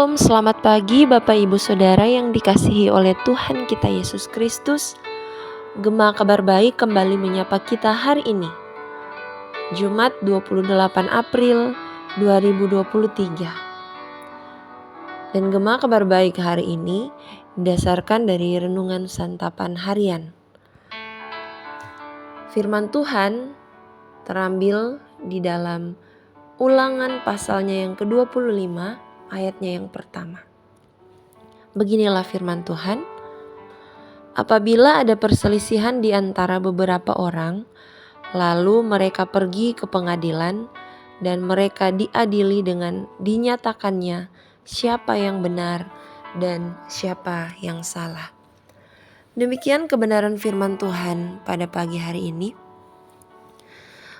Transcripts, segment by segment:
Shalom, selamat pagi Bapak Ibu Saudara yang dikasihi oleh Tuhan kita Yesus Kristus. Gema Kabar Baik kembali menyapa kita hari ini, Jumat 28 April 2023. Dan Gema Kabar Baik hari ini didasarkan dari renungan santapan harian. Firman Tuhan terambil di dalam Ulangan pasalnya yang ke-25 ayatnya yang pertama. Beginilah firman Tuhan. Apabila ada perselisihan di antara beberapa orang, lalu mereka pergi ke pengadilan dan mereka diadili dengan dinyatakannya siapa yang benar dan siapa yang salah. Demikian kebenaran firman Tuhan pada pagi hari ini.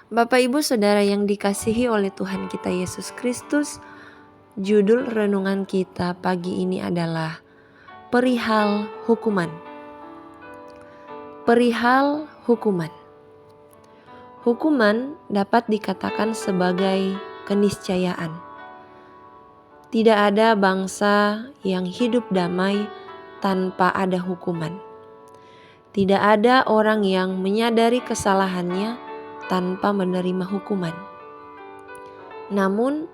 Bapak Ibu Saudara yang dikasihi oleh Tuhan kita Yesus Kristus, judul renungan kita pagi ini adalah Perihal Hukuman. Perihal hukuman. Hukuman dapat dikatakan sebagai keniscayaan. Tidak ada bangsa yang hidup damai tanpa ada hukuman. Tidak ada orang yang menyadari kesalahannya tanpa menerima hukuman. Namun,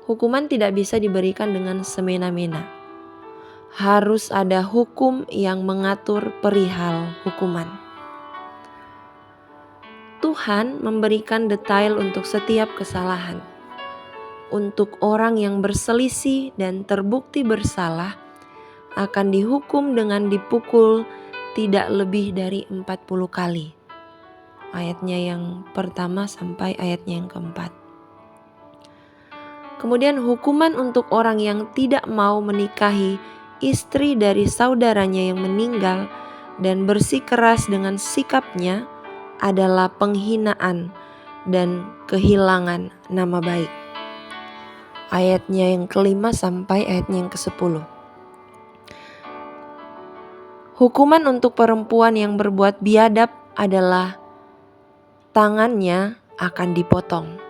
hukuman tidak bisa diberikan dengan semena-mena. Harus ada hukum yang mengatur perihal hukuman. Tuhan memberikan detail untuk setiap kesalahan. Untuk orang yang berselisih dan terbukti bersalah akan dihukum dengan dipukul tidak lebih dari 40 kali. Ayatnya yang pertama sampai ayatnya yang keempat. Kemudian hukuman untuk orang yang tidak mau menikahi istri dari saudaranya yang meninggal dan bersikeras dengan sikapnya adalah penghinaan dan kehilangan nama baik. Ayatnya yang kelima sampai ayatnya yang ke-10. Hukuman untuk perempuan yang berbuat biadab adalah tangannya akan dipotong.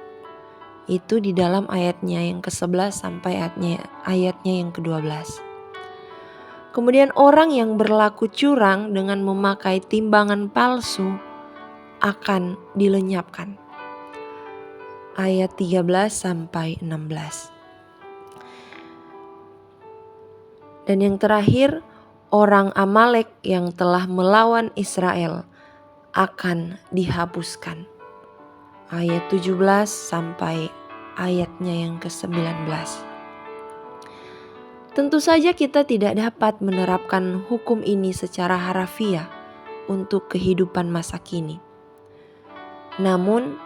Itu di dalam ayatnya yang ke-11 sampai ayatnya yang ke-12. Kemudian orang yang berlaku curang dengan memakai timbangan palsu akan dilenyapkan. Ayat 13 sampai 16. Dan yang terakhir, orang Amalek yang telah melawan Israel akan dihapuskan. Ayat 17 sampai ayatnya yang ke-19. Tentu saja kita tidak dapat menerapkan hukum ini secara harafiah untuk kehidupan masa kini. Namun,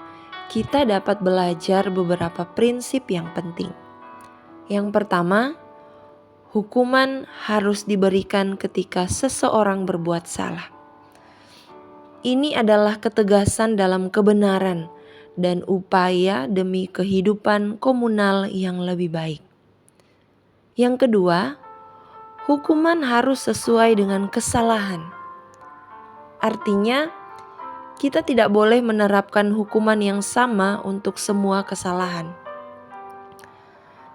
kita dapat belajar beberapa prinsip yang penting. Yang pertama, hukuman harus diberikan ketika seseorang berbuat salah. Ini adalah ketegasan dalam kebenaran dan upaya demi kehidupan komunal yang lebih baik. Yang kedua, hukuman harus sesuai dengan kesalahan. Artinya, kita tidak boleh menerapkan hukuman yang sama untuk semua kesalahan.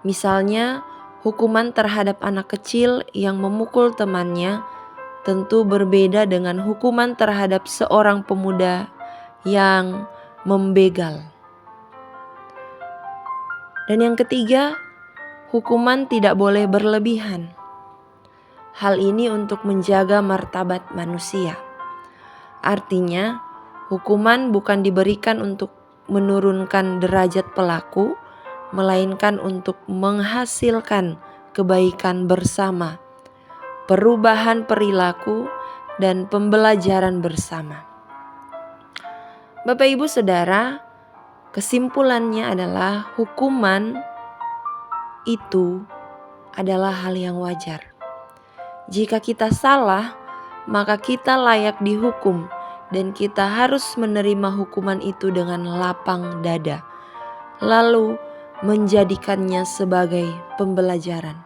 Misalnya, hukuman terhadap anak kecil yang memukul temannya tentu berbeda dengan hukuman terhadap seorang pemuda yang membegal. Dan yang ketiga, hukuman tidak boleh berlebihan. Hal ini untuk menjaga martabat manusia. Artinya, hukuman bukan diberikan untuk menurunkan derajat pelaku, melainkan untuk menghasilkan kebaikan bersama, perubahan perilaku, dan pembelajaran bersama. Bapak Ibu Saudara, kesimpulannya adalah hukuman itu adalah hal yang wajar. Jika kita salah, maka kita layak dihukum dan kita harus menerima hukuman itu dengan lapang dada, lalu menjadikannya sebagai pembelajaran.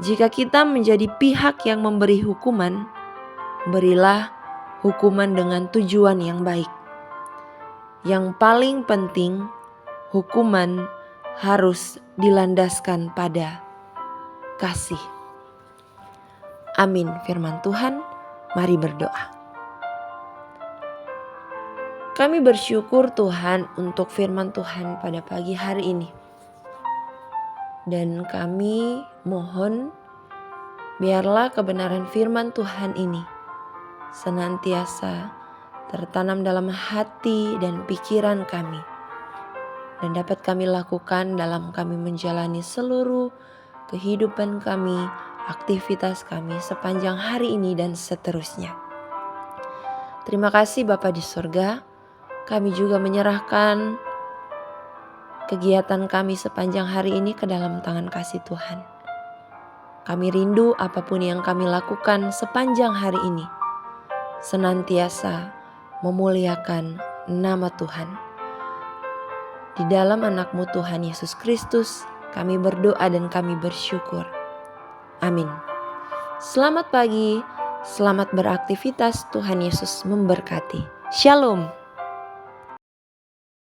Jika kita menjadi pihak yang memberi hukuman, berilah hukuman dengan tujuan yang baik. Yang paling penting, hukuman harus dilandaskan pada kasih. Amin firman Tuhan. Mari berdoa. Kami bersyukur Tuhan untuk firman Tuhan pada pagi hari ini. Dan kami mohon biarlah kebenaran firman Tuhan ini senantiasa tertanam dalam hati dan pikiran kami. Dan dapat kami lakukan dalam kami menjalani seluruh kehidupan kami, aktivitas kami sepanjang hari ini dan seterusnya. Terima kasih Bapa di surga. Kami juga menyerahkan kegiatan kami sepanjang hari ini ke dalam tangan kasih Tuhan. Kami rindu apapun yang kami lakukan sepanjang hari ini senantiasa memuliakan nama Tuhan. Di dalam anak-Mu Tuhan Yesus Kristus, kami berdoa dan kami bersyukur. Amin. Selamat pagi, selamat beraktivitas, Tuhan Yesus memberkati. Shalom.